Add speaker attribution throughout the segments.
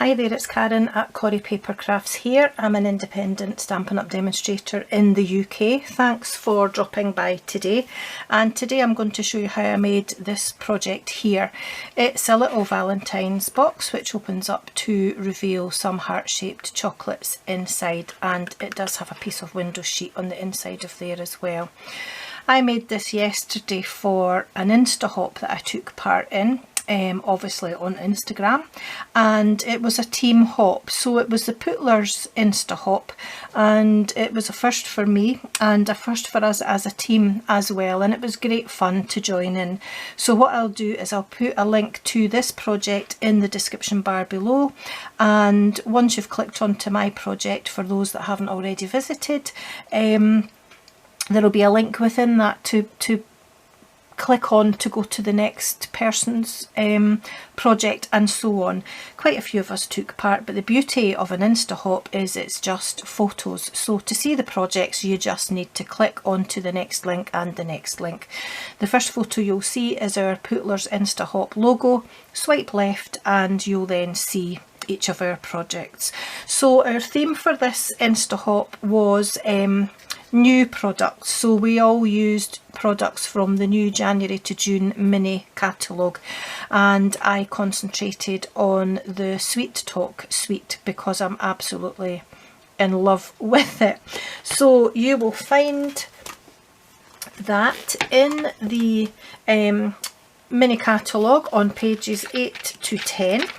Speaker 1: Hi there, it's Karen at Corrie Paper Crafts here. I'm an independent Stampin' Up! Demonstrator in the UK. Thanks for dropping by today. And today I'm going to show you how I made this project here. It's a little Valentine's box which opens up to reveal some heart-shaped chocolates inside, and it does have a piece of window sheet on the inside of there as well. I made this yesterday for an Insta-hop that I took part in. Obviously on Instagram, and it was a team hop, so it was the Pootlers Insta hop, and it was a first for me and a first for us as a team as well, and it was great fun to join in. So what I'll do is I'll put a link to this project in the description bar below, and once you've clicked onto my project, for those that haven't already visited, there will be a link within that to click on to go to the next person's project and so on. Quite a few of us took part, but the beauty of an Insta-hop is it's just photos. So to see the projects you just need to click onto the next link and the next link. The first photo you'll see is our Pootlers Insta-hop logo. Swipe left and you'll then see each of our projects. So our theme for this Insta-hop was new products, so we all used products from the new January to June mini catalogue, and I concentrated on the Sweet Talk suite because I'm absolutely in love with it. So you will find that in the mini catalogue on pages 8 to 10.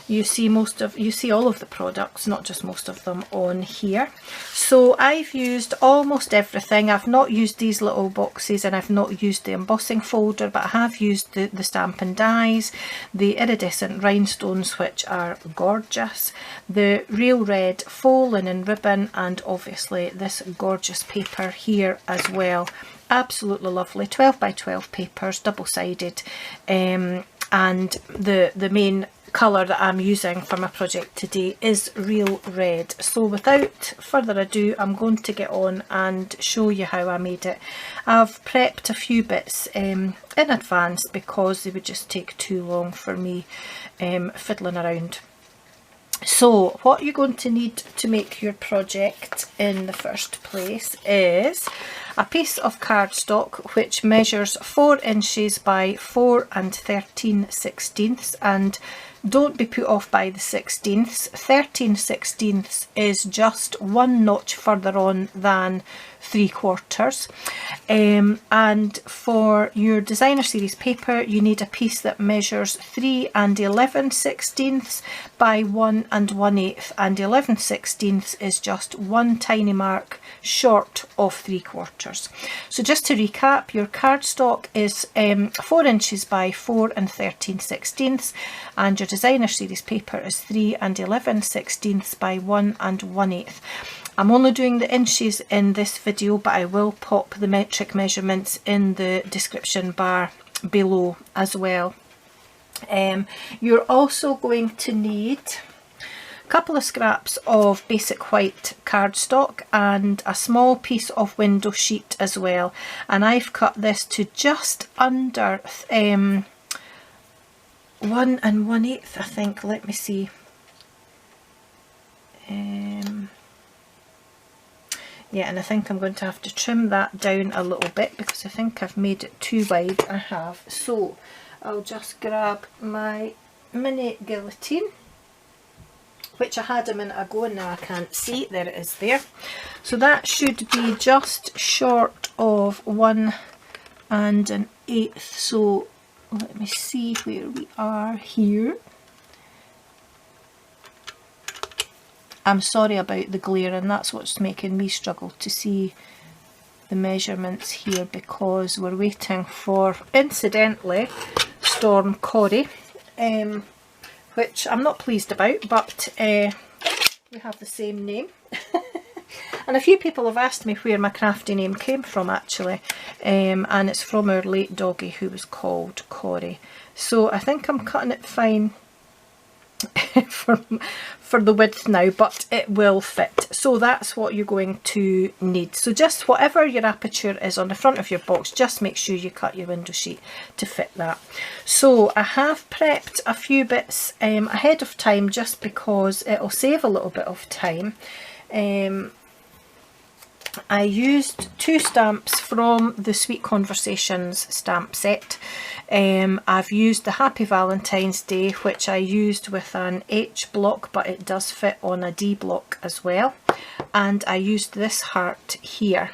Speaker 1: You see all of the products, not just most of them, on here. So I've used almost everything. I've not used these little boxes, and I've not used the embossing folder, but I have used the Stampin' dies, the iridescent rhinestones, which are gorgeous, the real red faux linen ribbon, and obviously this gorgeous paper here as well. Absolutely lovely, 12 by 12 papers, double-sided, and the main colour that I'm using for my project today is real red. So without further ado, I'm going to get on and show you how I made it. I've prepped a few bits in advance because they would just take too long for me fiddling around. So what you're going to need to make your project in the first place is a piece of cardstock which measures 4 inches by 4 13/16, and don't be put off by the 16ths. 13/16 is just one notch further on than 3/4. And for your designer series paper, you need a piece that measures 3 11/16 by 1 1/8, and 11/16 is just one tiny mark short of 3/4. So just to recap, your cardstock is 4 inches by 4 13/16, and your designer series paper is 3 11/16 by 1 1/8. I'm only doing the inches in this video, but I will pop the metric measurements in the description bar below as well. You're also going to need a couple of scraps of basic white cardstock and a small piece of window sheet as well, and I've cut this to just under 1 1/8, I think. Let me see. Yeah, and I think I'm going to have to trim that down a little bit because I think I've made it too wide. I have. So I'll just grab my mini guillotine, which I had a minute ago and now I can't see. There it is there. So that should be just short of 1 1/8. So let me see where we are here. I'm sorry about the glare, and that's what's making me struggle to see the measurements here, because we're waiting for, incidentally, Storm Corrie, which I'm not pleased about, but we have the same name. And a few people have asked me where my crafty name came from, actually, and it's from our late doggy who was called Corrie. So I think I'm cutting it fine for the width now, but it will fit. So that's what you're going to need. So just whatever your aperture is on the front of your box, just make sure you cut your window sheet to fit that. So I have prepped a few bits ahead of time just because it'll save a little bit of time. I used 2 stamps from the Sweet Conversations stamp set. I've used the Happy Valentine's Day, which I used with an H block, but it does fit on a D block as well. And I used this heart here,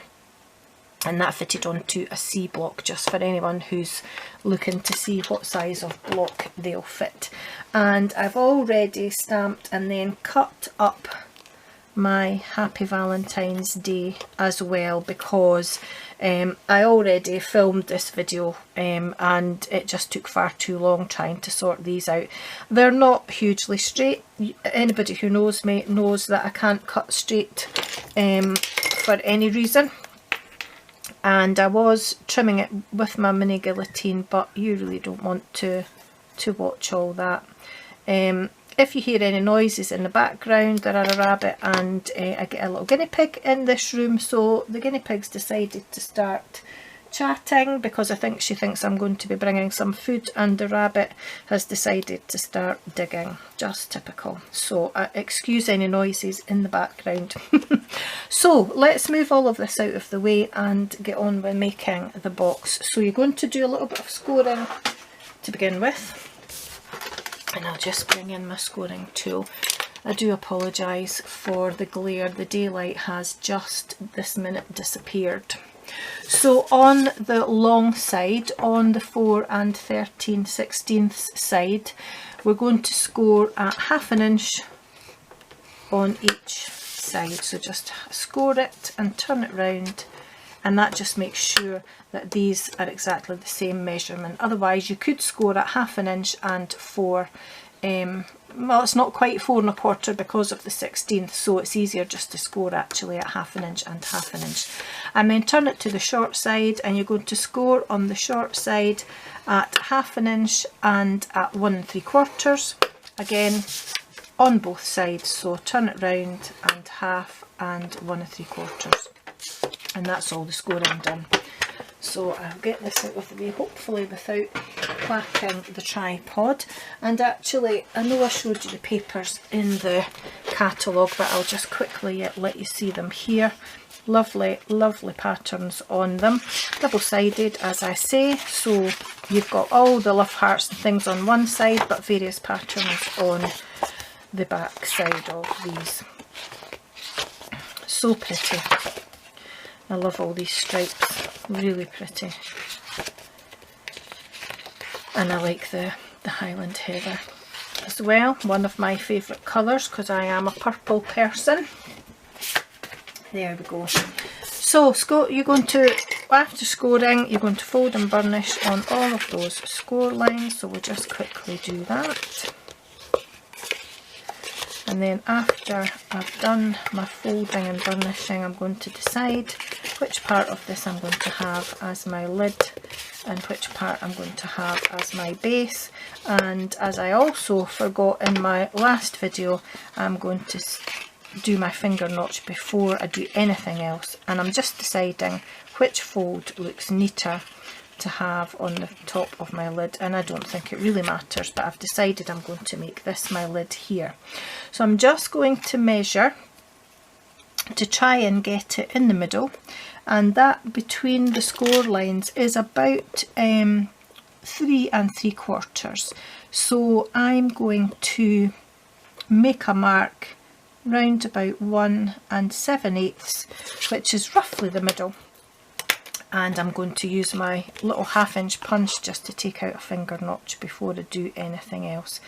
Speaker 1: and that fitted onto a C block, just for anyone who's looking to see what size of block they'll fit. And I've already stamped and then cut up my Happy Valentine's Day as well, because I already filmed this video and it just took far too long trying to sort these out. They're not hugely straight. Anybody who knows me knows that I can't cut straight for any reason, and I was trimming it with my mini guillotine, but you really don't want to watch all that. If you hear any noises in the background, there are a rabbit and I get a little guinea pig in this room, so the guinea pig's decided to start chatting because I think she thinks I'm going to be bringing some food, and the rabbit has decided to start digging. Just typical. So excuse any noises in the background. So let's move all of this out of the way and get on with making the box. So you're going to do a little bit of scoring to begin with. And I'll just bring in my scoring tool. I do apologise for the glare. The daylight has just this minute disappeared. So on the long side, on the 4 and 13/16 side, we're going to score at 1/2 inch on each side. So just score it and turn it round, and that just makes sure that these are exactly the same measurement. Otherwise you could score at 1/2 inch and 4. Well, it's not quite 4 1/4 because of the 16th, so it's easier just to score actually at 1/2 inch and 1/2 inch. And then turn it to the short side, and you're going to score on the short side at 1/2 inch and at 1 3/4. Again on both sides, so turn it round and 1/2 and 1 3/4. And that's all the scoring done. So I'll get this out of the way, hopefully without clacking the tripod. And actually, I know I showed you the papers in the catalogue, but I'll just quickly let you see them here. Lovely, lovely patterns on them. Double-sided, as I say, so you've got all the love hearts and things on one side, but various patterns on the back side of these. So pretty. I love all these stripes, really pretty. And I like the Highland Heather as well, one of my favourite colours because I am a purple person. There we go. So you're going to, after scoring, you're going to fold and burnish on all of those score lines, so we'll just quickly do that. And then after I've done my folding and burnishing, I'm going to decide which part of this I'm going to have as my lid and which part I'm going to have as my base. And as I also forgot in my last video, I'm going to do my finger notch before I do anything else, and I'm just deciding which fold looks neater to have on the top of my lid, and I don't think it really matters, but I've decided I'm going to make this my lid here. So I'm just going to measure to try and get it in the middle, and that between the score lines is about 3 3/4. So I'm going to make a mark round about 1 7/8, which is roughly the middle. And I'm going to use my little 1/2 inch punch just to take out a finger notch before I do anything else.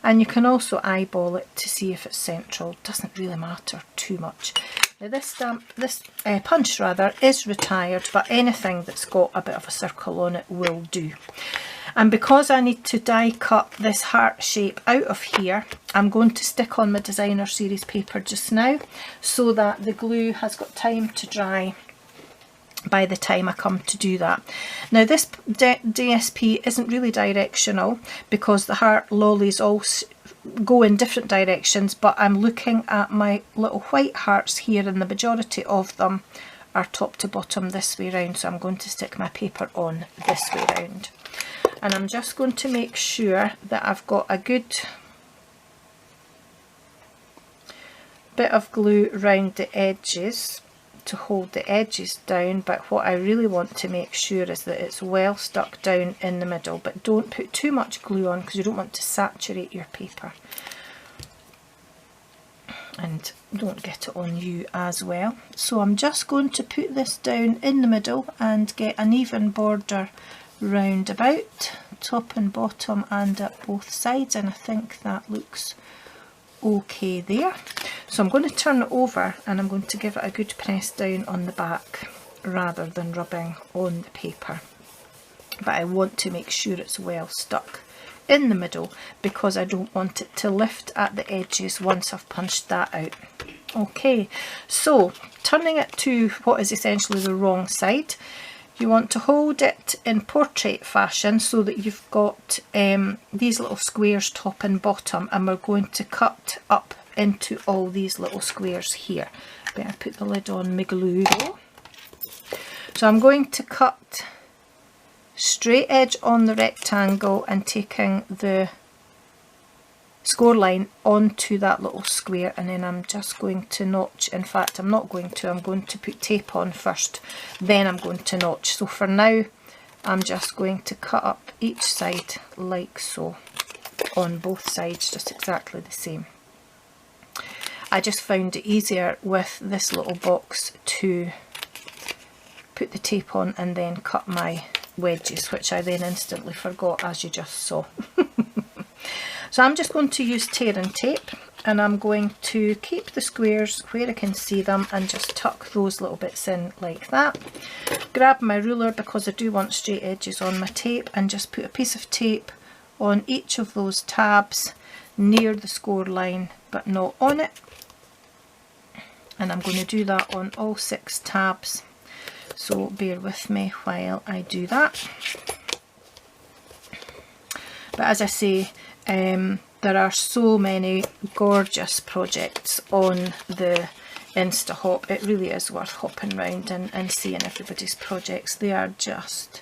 Speaker 1: And you can also eyeball it to see if it's central. It doesn't really matter too much. Now this punch is retired, but anything that's got a bit of a circle on it will do. And because I need to die cut this heart shape out of here, I'm going to stick on my designer series paper just now so that the glue has got time to dry by the time I come to do that. Now this DSP isn't really directional because the heart lollies all go in different directions, but I'm looking at my little white hearts here and the majority of them are top to bottom this way round, so I'm going to stick my paper on this way round. And I'm just going to make sure that I've got a good bit of glue round the edges to hold the edges down, but what I really want to make sure is that it's well stuck down in the middle. But don't put too much glue on because you don't want to saturate your paper and don't get it on you as well. So I'm just going to put this down in the middle and get an even border round about top and bottom and at both sides, and I think that looks okay there. So I'm going to turn it over and I'm going to give it a good press down on the back rather than rubbing on the paper, but I want to make sure it's well stuck in the middle because I don't want it to lift at the edges once I've punched that out. Okay, so turning it to what is essentially the wrong side, you want to hold it in portrait fashion so that you've got these little squares top and bottom, and we're going to cut up into all these little squares here. Better put the lid on my glue though. So I'm going to cut straight edge on the rectangle and taking the score line onto that little square, and then I'm just going to notch. In fact, I'm not going to, I'm going to put tape on first, then I'm going to notch. So for now I'm just going to cut up each side like so on both sides, just exactly the same. I just found it easier with this little box to put the tape on and then cut my wedges, which I then instantly forgot, as you just saw. So I'm just going to use tear and tape, and I'm going to keep the squares where I can see them and just tuck those little bits in like that. Grab my ruler because I do want straight edges on my tape, and just put a piece of tape on each of those tabs near the score line but not on it. And I'm going to do that on all 6 tabs, so bear with me while I do that. But as I say, there are so many gorgeous projects on the Insta-hop. It really is worth hopping around and seeing everybody's projects. They are just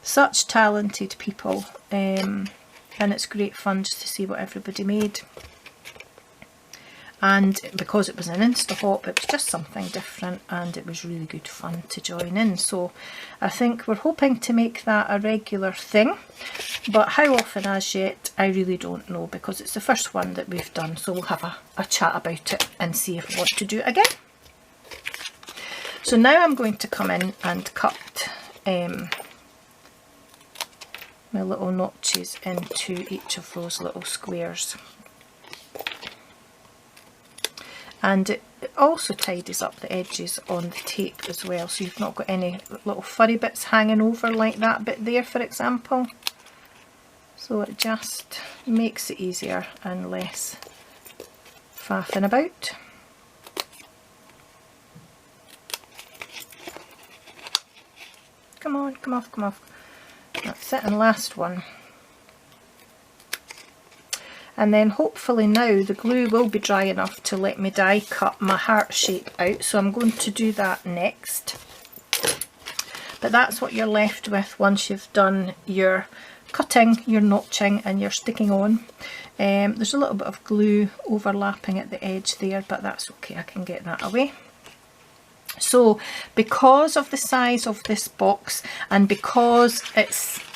Speaker 1: such talented people, and it's great fun just to see what everybody made. And because it was an Insta-hop, it was just something different, and it was really good fun to join in. So I think we're hoping to make that a regular thing, but how often as yet I really don't know, because it's the first one that we've done. So we'll have a chat about it and see if we want to do it again. So now I'm going to come in and cut my little notches into each of those little squares. And it also tidies up the edges on the tape as well, so you've not got any little furry bits hanging over like that bit there, for example. So it just makes it easier and less faffing about. Come on, come off, come off. That's it, and last one. And then hopefully now the glue will be dry enough to let me die cut my heart shape out, so I'm going to do that next. But that's what you're left with once you've done your cutting, your notching and your sticking on. There's a little bit of glue overlapping at the edge there, but that's okay, I can get that away. So because of the size of this box, and because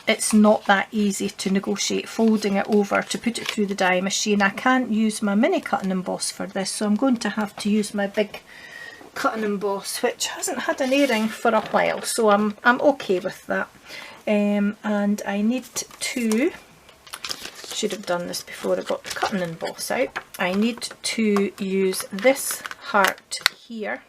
Speaker 1: it's not that easy to negotiate folding it over to put it through the die machine, I can't use my mini cut and emboss for this, so I'm going to have to use my big cut and emboss, which hasn't had an airing for a while, so I'm okay with that. And I need to, should have done this before I got the cut and emboss out, I need to use this heart here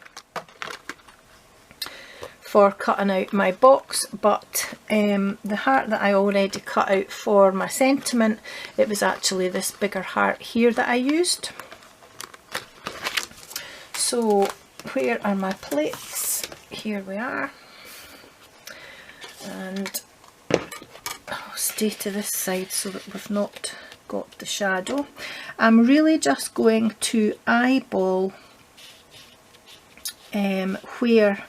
Speaker 1: for cutting out my box, but the heart that I already cut out for my sentiment, it was actually this bigger heart here that I used. So where are my plates? Here we are. and I'll stay to this side so that we've not got the shadow. I'm really just going to eyeball where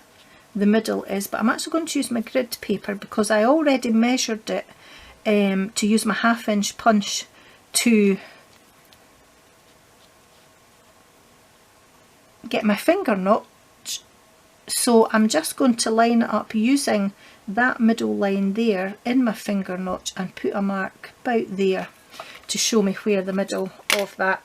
Speaker 1: the middle is, but I'm actually going to use my grid paper because I already measured it to use my 1/2 inch punch to get my finger notch. So I'm just going to line it up using that middle line there in my finger notch and put a mark about there to show me where the middle of that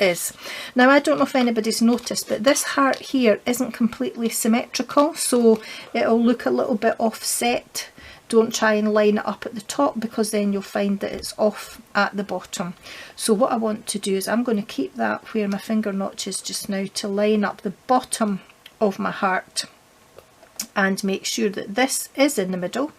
Speaker 1: is. Now I don't know if anybody's noticed, but this heart here isn't completely symmetrical, so it'll look a little bit offset. Don't try and line it up at the top because then you'll find that it's off at the bottom. So what I want to do is I'm going to keep that where my finger notch is just now to line up the bottom of my heart and make sure that this is in the middle,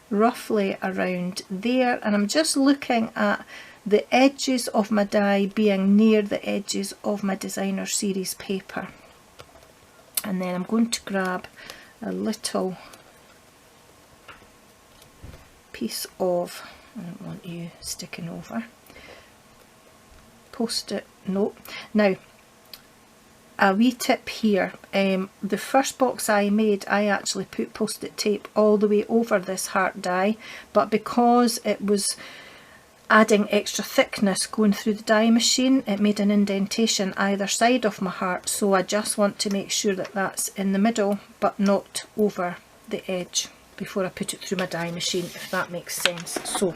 Speaker 1: roughly around there. And I'm just looking at the edges of my die being near the edges of my designer series paper. And then I'm going to grab a little piece of, I don't want you sticking over, post-it note. Now a wee tip here, the first box I made I actually put post-it tape all the way over this heart die, but because it was adding extra thickness going through the die machine, it made an indentation either side of my heart, so I just want to make sure that that's in the middle but not over the edge before I put it through my die machine, if that makes sense. So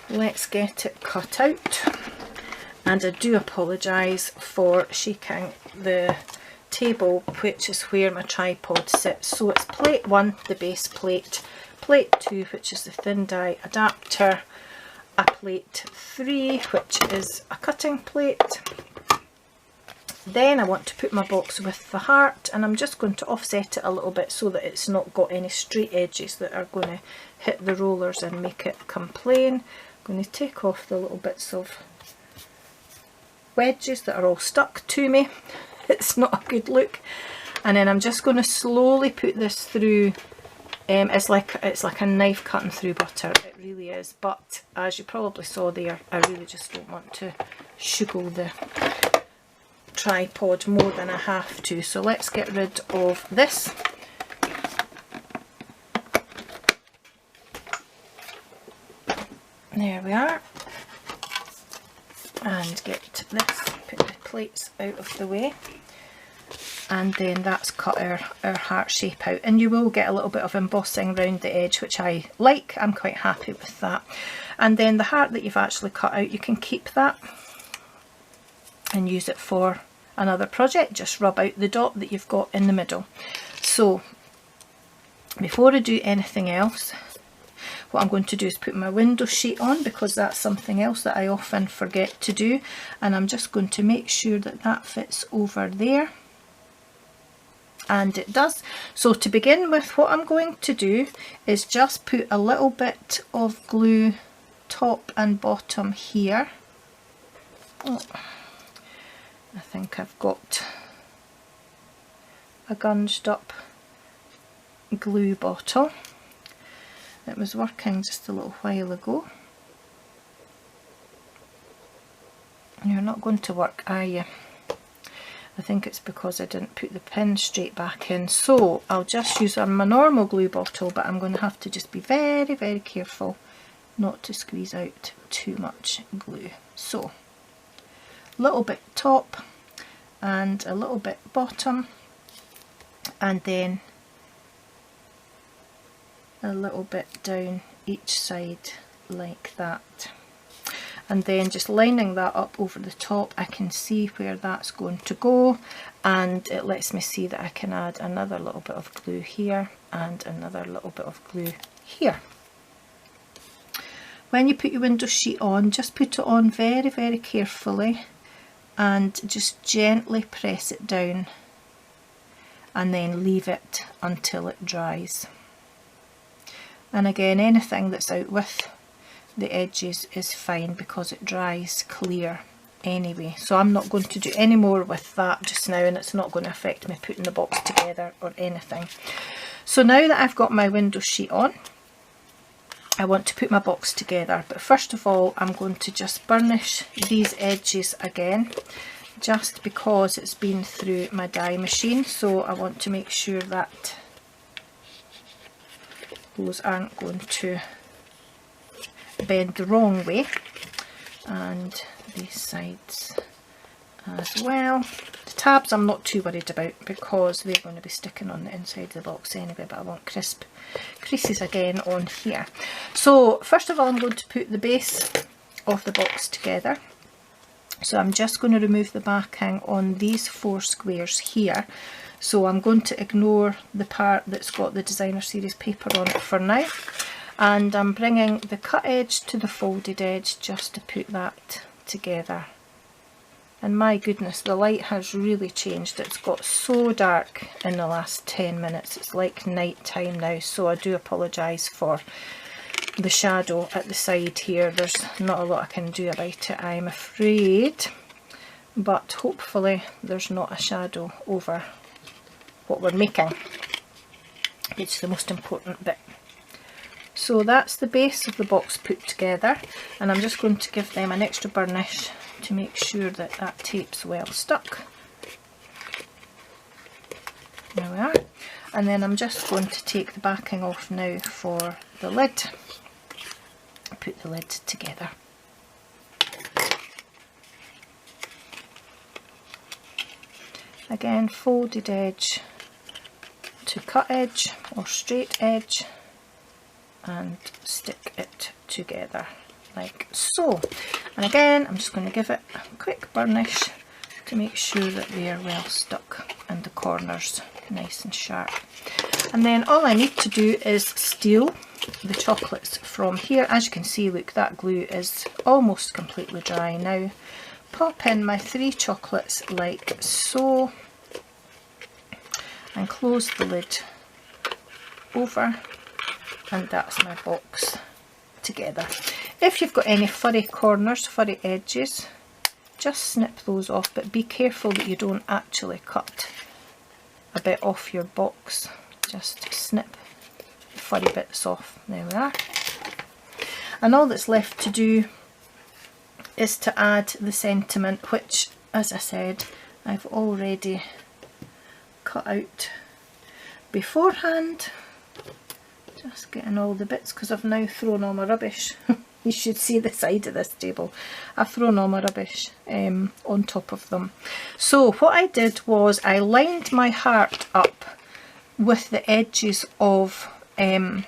Speaker 1: let's get it cut out. And I do apologise for shaking the table, which is where my tripod sits. So it's plate 1, the base plate, plate 2, which is the thin die adapter, a plate 3, which is a cutting plate. Then I want to put my box with the heart, and I'm just going to offset it a little bit so that it's not got any straight edges that are going to hit the rollers and make it come plain. I'm going to take off the little bits of wedges that are all stuck to me. It's not a good look. And then I'm just going to slowly put this through. It's like a knife cutting through butter, it really is. But as you probably saw there, I really just don't want to sugar the tripod more than I have to. So let's get rid of this. There we are. And get this, put the plates out of the way, and then that's cut our heart shape out. And you will get a little bit of embossing around the edge, which I like. I'm quite happy with that. And then the heart that you've actually cut out, you can keep that and use it for another project. Just rub out the dot that you've got in the middle. So before I do anything else, what I'm going to do is put my window sheet on, because that's something else that I often forget to do, and I'm just going to make sure that that fits over there, and it does. So to begin with, what I'm going to do is just put a little bit of glue top and bottom here. Oh, I think I've got a gunged up glue bottle. It was working just a little while ago. You're not going to work, are you? I think it's because I didn't put the pin straight back in. So I'll just use my normal glue bottle, but I'm going to have to just be very, very careful not to squeeze out too much glue. So a little bit top and a little bit bottom, and then a little bit down each side like that. And then just lining that up over the top, I can see where that's going to go, and it lets me see that I can add another little bit of glue here and another little bit of glue here. When you put your window sheet on, just put it on very, very carefully and just gently press it down, and then leave it until it dries. And again, anything that's out with the edges is fine because it dries clear anyway. So I'm not going to do any more with that just now, and it's not going to affect me putting the box together or anything. So now that I've got my window sheet on, I want to put my box together, but first of all I'm going to just burnish these edges again, just because it's been through my die machine, so I want to make sure that those aren't going to bend the wrong way, and these sides as well. The tabs I'm not too worried about because they're going to be sticking on the inside of the box anyway, but I want crisp creases again on here. So first of all I'm going to put the base of the box together. So I'm just going to remove the backing on these 4 squares here. So I'm going to ignore the part that's got the designer series paper on it for now, and I'm bringing the cut edge to the folded edge just to put that together. And my goodness, the light has really changed. It's got so dark in the last 10 minutes. It's like night time now, so I do apologise for the shadow at the side here. There's not a lot I can do about it, I'm afraid, but hopefully there's not a shadow over what we're making. It's the most important bit. So that's the base of the box put together, and I'm just going to give them an extra burnish to make sure that that tape's well stuck. There we are. And then I'm just going to take the backing off now for the lid. Put the lid together. Again, folded edge to cut edge or straight edge, and stick it together like so. And again, I'm just going to give it a quick burnish to make sure that they are well stuck and the corners nice and sharp. And then all I need to do is steal the chocolates from here. As you can see, look, that glue is almost completely dry now. Pop in my 3 chocolates like so, and close the lid over, and that's my box together. If you've got any furry corners, furry edges, just snip those off, but be careful that you don't actually cut a bit off your box. Just snip the furry bits off. There we are. And all that's left to do is to add the sentiment, which, as I said, I've already cut out beforehand. Just getting all the bits, because I've now thrown all my rubbish. You should see the side of this table. I've thrown all my rubbish on top of them. So what I did was I lined my heart up with the edges of the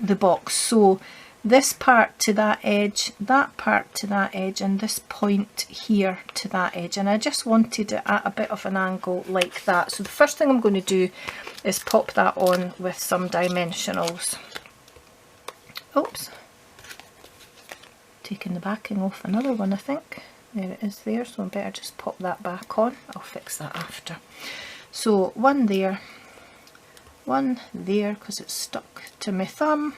Speaker 1: box. So this part to that edge, that part to that edge, and this point here to that edge. And I just wanted it at a bit of an angle like that. So the first thing I'm going to do is pop that on with some dimensionals. Oops. Taking the backing off another one, I think. There it is there, so I better just pop that back on. I'll fix that after. So one there, because it's stuck to my thumb,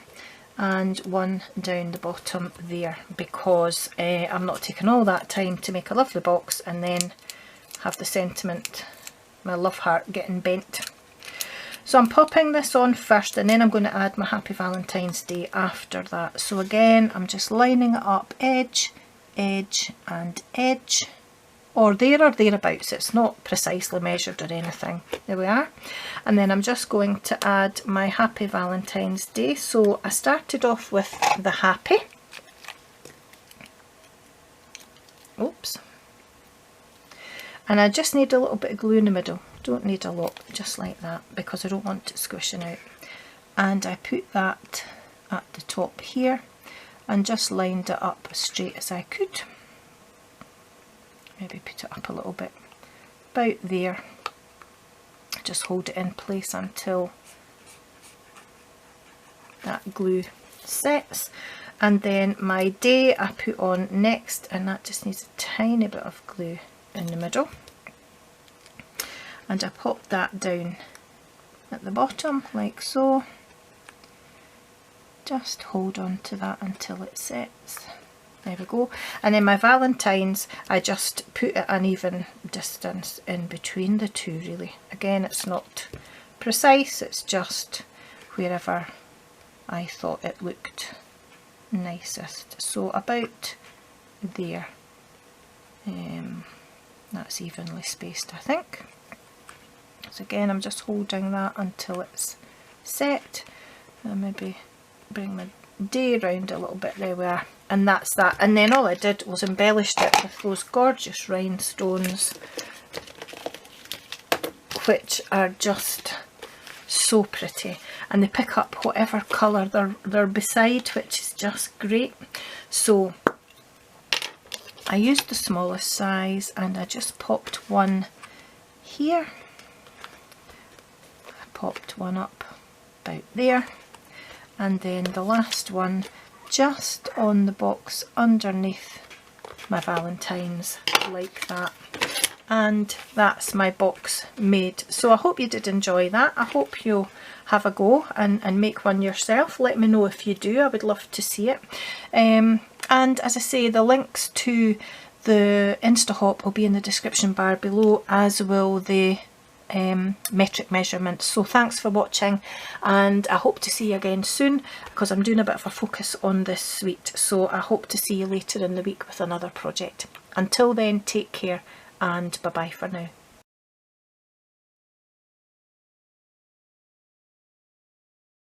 Speaker 1: and one down the bottom there, because I'm not taking all that time to make a lovely box and then have the sentiment, my love heart, getting bent. So I'm popping this on first, and then I'm going to add my Happy Valentine's Day after that. So again, I'm just lining it up, edge, edge and edge, or there or thereabouts. It's not precisely measured or anything. There we are. And then I'm just going to add my Happy Valentine's Day. So I started off with the happy. Oops. And I just need a little bit of glue in the middle. Don't need a lot, just like that, because I don't want it squishing out. And I put that at the top here and just lined it up as straight as I could. Maybe put it up a little bit, about there. Just hold it in place until that glue sets. And then my day I put on next, and that just needs a tiny bit of glue in the middle. And I pop that down at the bottom like so. Just hold on to that until it sets. There we go. And then my Valentine's, I just put at an even distance in between the two, really. Again, it's not precise, it's just wherever I thought it looked nicest. So about there. That's evenly spaced, I think. So again, I'm just holding that until it's set. And maybe bring my day round a little bit. There we are. And that's that. And then all I did was embellished it with those gorgeous rhinestones, which are just so pretty. And they pick up whatever colour they're beside, which is just great. So I used the smallest size and I just popped one here. I popped one up about there. And then the last one just on the box underneath my Valentines, like that. And that's my box made. So I hope you did enjoy that. I hope you'll have a go and make one yourself. Let me know if you do. I would love to see it. And as I say, the links to the Insta-hop will be in the description bar below, as will the metric measurements. So thanks for watching, and I hope to see you again soon, because I'm doing a bit of a focus on this suite. So I hope to see you later in the week with another project. Until then, take care and bye bye for now.